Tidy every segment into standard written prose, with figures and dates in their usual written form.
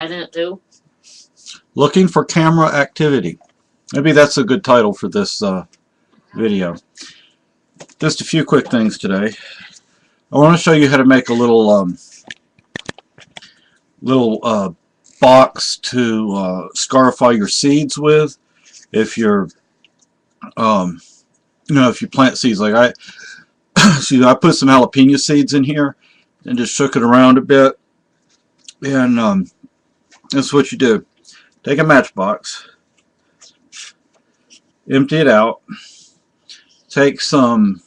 didn't do. Looking for camera activity. Maybe that's a good title for this video. Just a few quick things today. I want to show you how to make a little box to scarify your seeds with. If you're, if you plant seeds, like I put some jalapeno seeds in here and just shook it around a bit. And that's what you do. Take a matchbox, empty it out, take some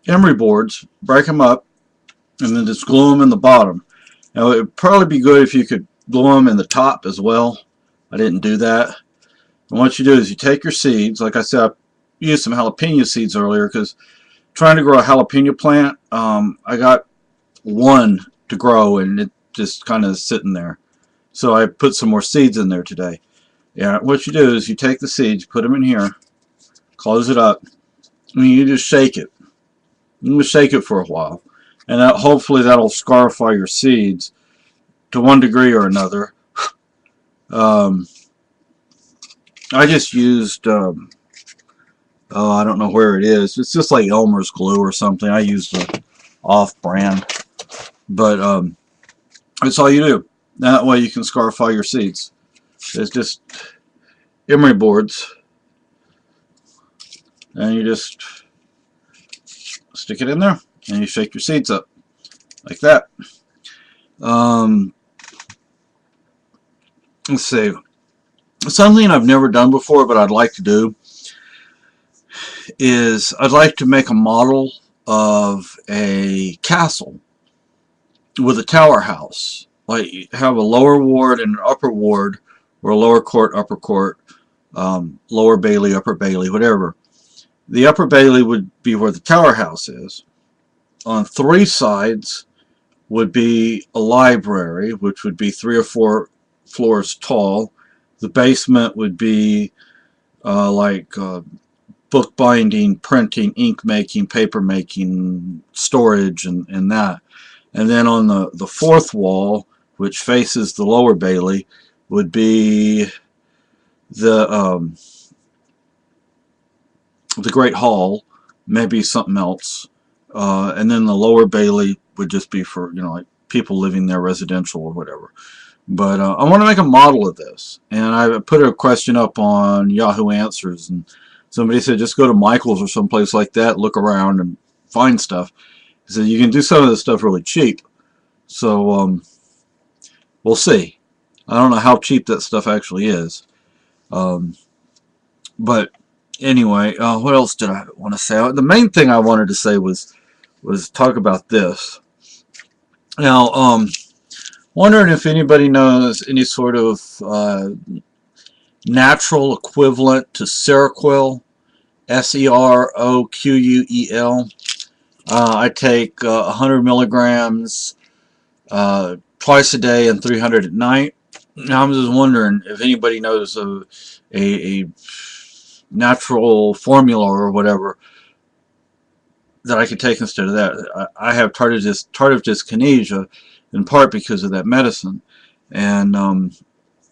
emery boards, break them up, and then just glue them in the bottom. Now it would probably be good if you could glue them in the top as well. I didn't do that. And what you do is you take your seeds. Like I said, I used some jalapeno seeds earlier because trying to grow a jalapeno plant, I got one to grow and it just kind of sitting there. So I put some more seeds in there today. Yeah, what you do is you take the seeds, put them in here, close it up, and you just shake it. You just shake it for a while, and hopefully that'll scarify your seeds to one degree or another. I just used I don't know where it is. It's just like Elmer's glue or something. I used the off-brand, but that's all you do. That way you can scarify your seeds. It's just emery boards, and you just stick it in there and you shake your seeds up like that. Let's see, something I've never done before but I'd like to do is I'd like to make a model of a castle with a tower house. Like you have a lower ward and an upper ward, or a lower court, upper court, lower bailey, upper bailey, whatever. The upper bailey would be where the tower house is. On three sides would be a library, which would be 3 or 4 floors tall. The basement would be bookbinding, printing, ink making, paper making, storage, and that. And then on the fourth wall, which faces the lower bailey, would be the Great Hall, maybe something else, and then the lower bailey would just be for like people living there, residential or whatever. But I want to make a model of this, and I put a question up on Yahoo Answers, and somebody said just go to Michael's or someplace like that, look around and find stuff. He said you can do some of this stuff really cheap. So we'll see. I don't know how cheap that stuff actually is. But anyway, what else did I want to say? The main thing I wanted to say was talk about this. Now, wondering if anybody knows any sort of natural equivalent to Seroquel, Seroquel. I take 100 milligrams twice a day and 300 at night. Now I'm just wondering if anybody knows a natural formula or whatever that I could take instead of that. I have Tardive Dyskinesia in part because of that medicine, and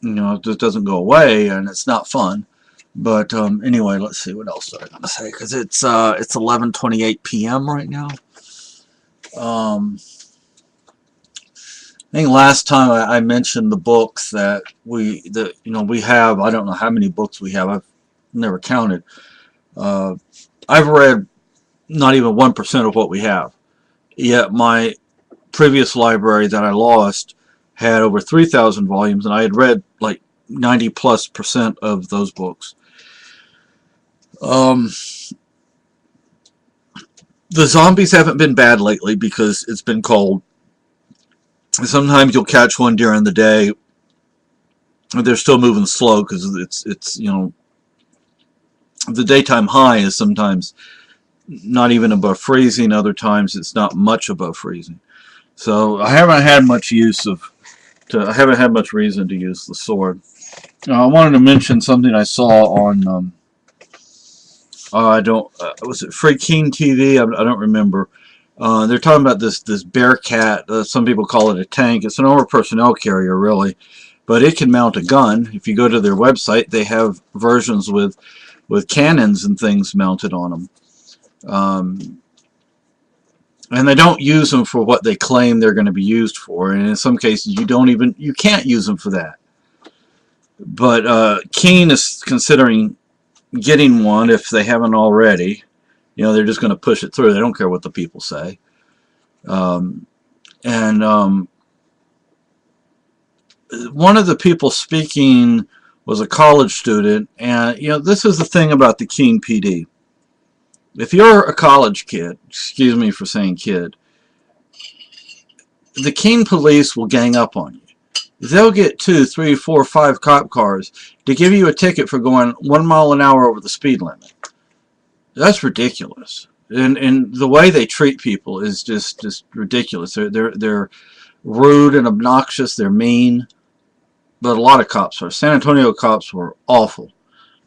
it just doesn't go away, and it's not fun. But anyway, let's see what else I'm gonna say, because it's 11:28 p.m. right now. I think last time I mentioned the books that we have. I don't know how many books we have. I've never counted. I've read not even 1% of what we have. Yet my previous library that I lost had over 3,000 volumes, and I had read like 90+% of those books. The zombies haven't been bad lately because it's been cold. Sometimes you'll catch one during the day. They're still moving slow because it's the daytime high is sometimes not even above freezing. Other times it's not much above freezing. So I haven't had much reason to use the sword. I wanted to mention something I saw on was it Free Keen TV? I don't remember. They're talking about this Bearcat. Some people call it a tank. It's an armored personnel carrier, really, but it can mount a gun. If you go to their website, they have versions with cannons and things mounted on them. And they don't use them for what they claim they're going to be used for. And in some cases, you can't use them for that. But Keene is considering getting one if they haven't already. They're just going to push it through. They don't care what the people say. One of the people speaking was a college student, and this is the thing about the Keene PD. If you're a college kid, excuse me for saying kid, the Keene police will gang up on you. They'll get 2, 3, 4, 5 cop cars to give you a ticket for going 1 mile an hour over the speed limit. That's ridiculous. And the way they treat people is just ridiculous. They're rude and obnoxious. They're mean. But a lot of cops are. San Antonio cops were awful.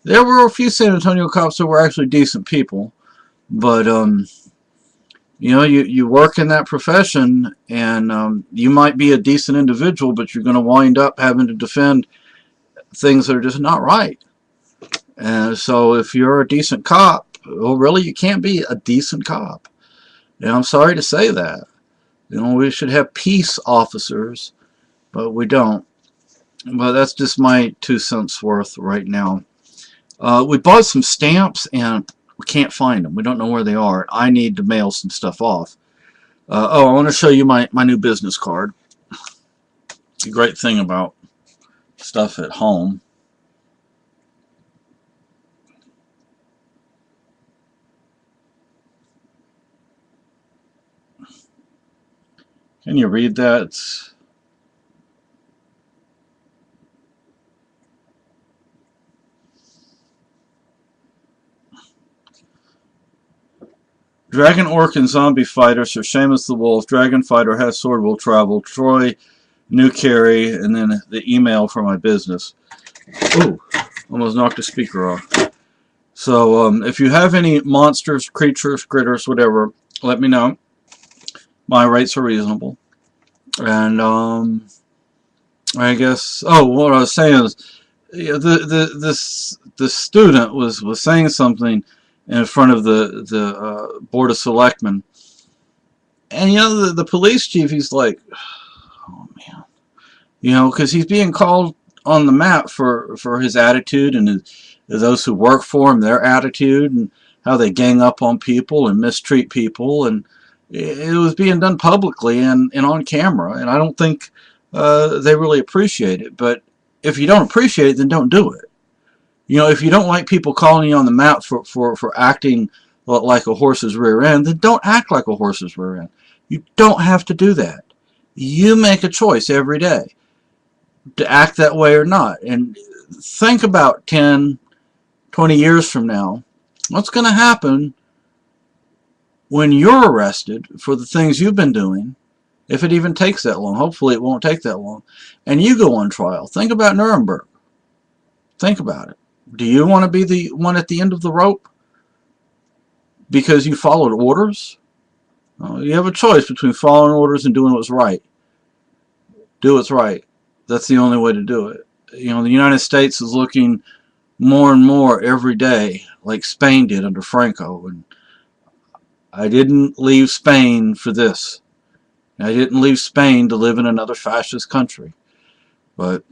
There were a few San Antonio cops that were actually decent people. But, you work in that profession, and you might be a decent individual, but you're going to wind up having to defend things that are just not right. And so if you're a decent cop, well, really, you can't be a decent cop. And I'm sorry to say that. We should have peace officers, but we don't. But that's just my 2 cents worth right now. We bought some stamps, and we can't find them. We don't know where they are. I need to mail some stuff off. I want to show you my new business card. The great thing about stuff at home. Can you read that? Dragon, Orc, and Zombie Fighter, Sir Seamus the Wolf, Dragon Fighter, Has Sword Will Travel, Troy, New Carry, and then the email for my business. Ooh, almost knocked the speaker off. So if you have any monsters, creatures, critters, whatever, let me know. My rates are reasonable. And I guess, what I was saying is, the student was saying something in front of the Board of Selectmen, and the police chief, he's like, oh man, because he's being called on the map for his attitude, and those who work for him, their attitude, and how they gang up on people and mistreat people, and it was being done publicly and on camera, and I don't think they really appreciate it. But if you don't appreciate it, then don't do it. If you don't like people calling you on the map for acting like a horse's rear end, then don't act like a horse's rear end. You don't have to do that. You make a choice every day to act that way or not. And think about 10, 20 years from now, what's going to happen when you're arrested for the things you've been doing, if it even takes that long. Hopefully it won't take that long. And you go on trial. Think about Nuremberg. Think about it. Do you want to be the one at the end of the rope because you followed orders? You have a choice between following orders and doing what's right. Do what's right. That's the only way to do it. The United States is looking more and more every day like Spain did under Franco. And I didn't leave Spain for this. I didn't leave Spain to live in another fascist country. But